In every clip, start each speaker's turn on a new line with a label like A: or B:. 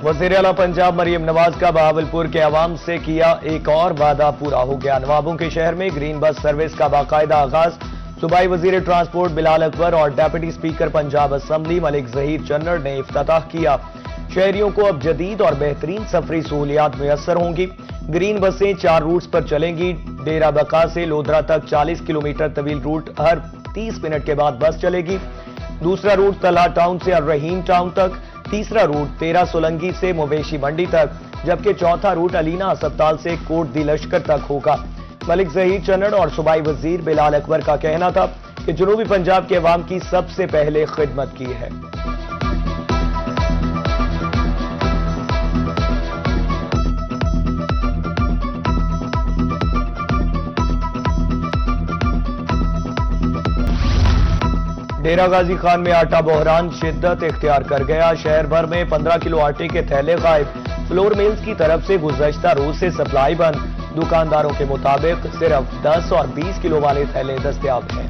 A: वज़ीर आला पंजाब मरियम नवाज का बहावलपुर के अवाम से किया एक और वादा पूरा हो गया। नवाबों के शहर में ग्रीन बस सर्विस का बाकायदा आगाज। सूबाई वज़ीर ट्रांसपोर्ट बिलाल अकबर और deputy speaker Punjab assembly Malik Zaheer Channar ने इफ्तिताह किया। शहरियों को अब जदीद और बेहतरीन सफरी सहूलियात मुयस्सर होंगी। ग्रीन बसें 4 रूट्स पर चलेंगी। डेरा बका से लोधरा तक 40 किलोमीटर तवील रूट हर 30 मिनट के बाद बस चलेगी। दूसरा रूट तला टाउन से रहीम टाउन तक, तीसरा रूट 13 सोलंगी से मवेशी मंडी तक, जबकि चौथा रूट अलीना अस्पताल से कोट दी लश्कर तक होगा। मलिक ज़हीर चन्नड़ और सूबाई वज़ीर बिलाल अकबर का कहना था कि जनूबी पंजाब के अवाम की सबसे पहले खिदमत की है। डेरा गाजी खान में आटा बहरान शिद्दत इख्तियार कर गया। शहर भर में 15 किलो आटे के थैले गायब। फ्लोर मिल्स की तरफ से गुज़श्ता रोज से सप्लाई बंद। दुकानदारों के मुताबिक सिर्फ 10 और 20 किलो वाले थैले दस्तयाब हैं।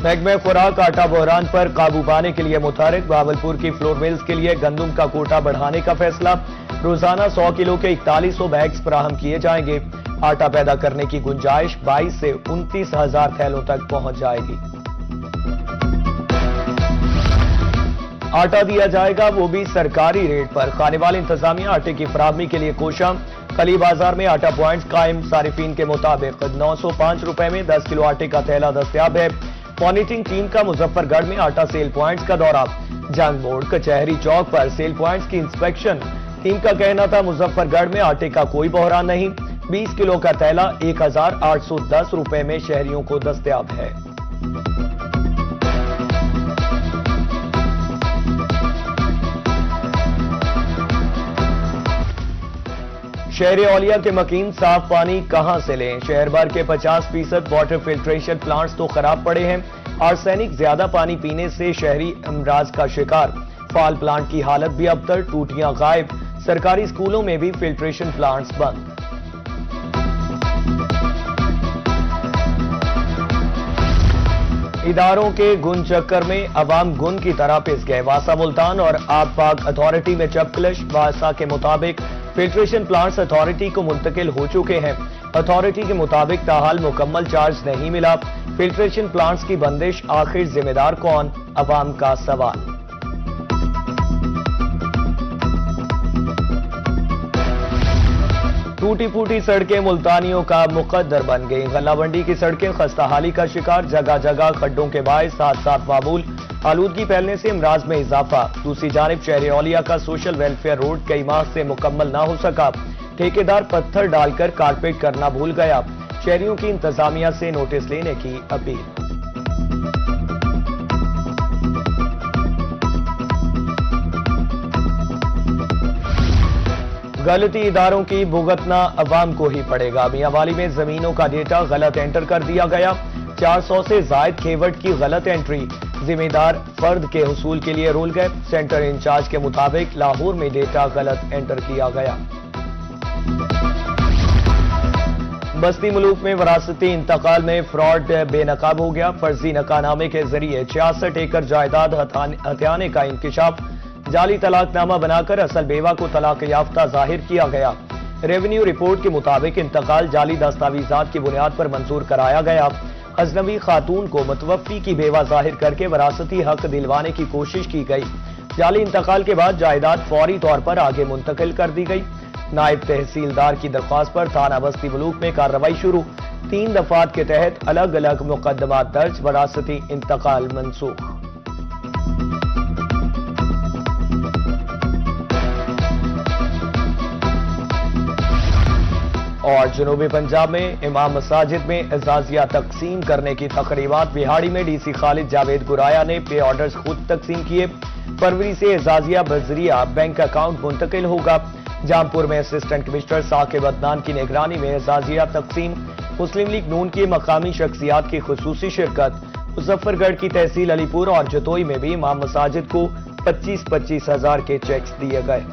A: महकमे खुराक आटा बहरान पर काबू पाने के लिए मुतहरिक। बहावलपुर की फ्लोर मिल्स के लिए गंदम का कोटा बढ़ाने का फैसला। रोजाना 100 किलो के 4100 बैग्स फराहम किए जाएंगे। आटा पैदा करने की गुंजाइश 22 से 29,000 थैलों तक पहुंच जाएगी। आटा दिया जाएगा वो भी सरकारी रेट पर। खानेवाल इंतजामिया आटे की फराहमी के लिए कोशा। कली बाजार में आटा पॉइंट्स कायम। सारिफीन के मुताबिक 905 रुपए में 10 किलो आटे का थैला दस्तयाब है। मॉनिटरिंग टीम का मुजफ्फरगढ़ में आटा सेल पॉइंट्स का दौरा। जंग बोर्ड कचहरी चौक पर सेल पॉइंट्स की इंस्पेक्शन। टीम का कहना था मुजफ्फरगढ़ में आटे का कोई बहरान नहीं। 20 किलो का थैला 1810 रुपए में शहरियों को दस्तयाब है। शहर औलिया के मकीन साफ पानी कहां से लें? शहर भर के 50% वाटर फिल्ट्रेशन प्लांट्स तो खराब पड़े हैं। आर्सेनिक ज्यादा पानी पीने से शहरी अमराज का शिकार। फाल प्लांट की हालत भी अबतर। टूटियां गायब। सरकारी स्कूलों में भी फिल्ट्रेशन प्लांट्स बंद। इदारों के गुन चक्कर में अवाम गुन की तरह पिस गए। वासा मुल्तान और आब पाक अथॉरिटी में चपकलश। वासा के मुताबिक फिल्ट्रेशन प्लांट्स अथॉरिटी को मुंतकिल हो चुके हैं। अथॉरिटी के मुताबिक ताहाल मुकम्मल चार्ज नहीं मिला। फिल्ट्रेशन प्लांट्स की बंदिश आखिर जिम्मेदार कौन? अवाम का सवाल। टूटी फूटी सड़कें मुल्तानियों का मुकद्दर बन गई। गल्लाबंडी की सड़कें खस्ताहाली का शिकार। जगह जगह खड्डों के बायस साथ साथ मामूल आलूदगी फैलने से इमराज में इजाफा। दूसरी जानिब शहर औलिया का सोशल वेलफेयर रोड कई माह से मुकम्मल ना हो सका। ठेकेदार पत्थर डालकर कारपेट करना भूल गया। शहरियों की इंतजामिया से नोटिस लेने की अपील। गलती इदारों की भुगतना अवाम को ही पड़ेगा। मियांवाली में जमीनों का डेटा गलत एंटर कर दिया गया। 400 से जायद खेवट की गलत एंट्री। जिम्मेदार फर्द के हुसूल के लिए रोल गए। सेंटर इंचार्ज के मुताबिक लाहौर में डेटा गलत एंटर किया गया। बस्ती मुल्क में वरासती इंतकाल में फ्रॉड बेनकाब हो गया। फर्जी नकानामे के जरिए 66 एकड़ जायदाद हथियाने का इंकशाफ। जाली तलाकनामा बनाकर असल बेवा को तलाक याफ्ता जाहिर किया गया। रेवेन्यू रिपोर्ट के मुताबिक इंतकाल जाली दस्तावेजात की बुनियाद पर मंजूर कराया गया। अजनबी खातून को मुतवफ़ी की बेवा जाहिर करके वरासती हक दिलवाने की कोशिश की गई। जाली इंतकाल के बाद जायदाद फौरी तौर पर आगे मुंतकिल कर दी गई। नायब तहसीलदार की दरख्वास्त पर थाना बस्ती मुल्क में कार्रवाई शुरू। 3 दफात के तहत अलग अलग मुकदमा दर्ज। वरासती इंतकाल मनसूख। और जनूबी पंजाब में इमाम मसाजिद में एजाजिया तकसीम करने की तकरीबात। बिहाड़ी में डीसी खालिद जावेद गुराया ने पे ऑर्डर्स खुद तकसीम किए। फरवरी से एजाजिया बजरिया बैंक अकाउंट मुंतकिल होगा। जामपुर में असिस्टेंट कमिश्नर साकिब अदनान की निगरानी में एजाजिया तकसीम। मुस्लिम लीग नून की मकामी शख्सियात की खुसूसी शिरकत। मुजफ्फरगढ़ की तहसील अलीपुर और जतोई में भी इमाम मसाजिद को 25-25 हजार के चेक्स दिए गए।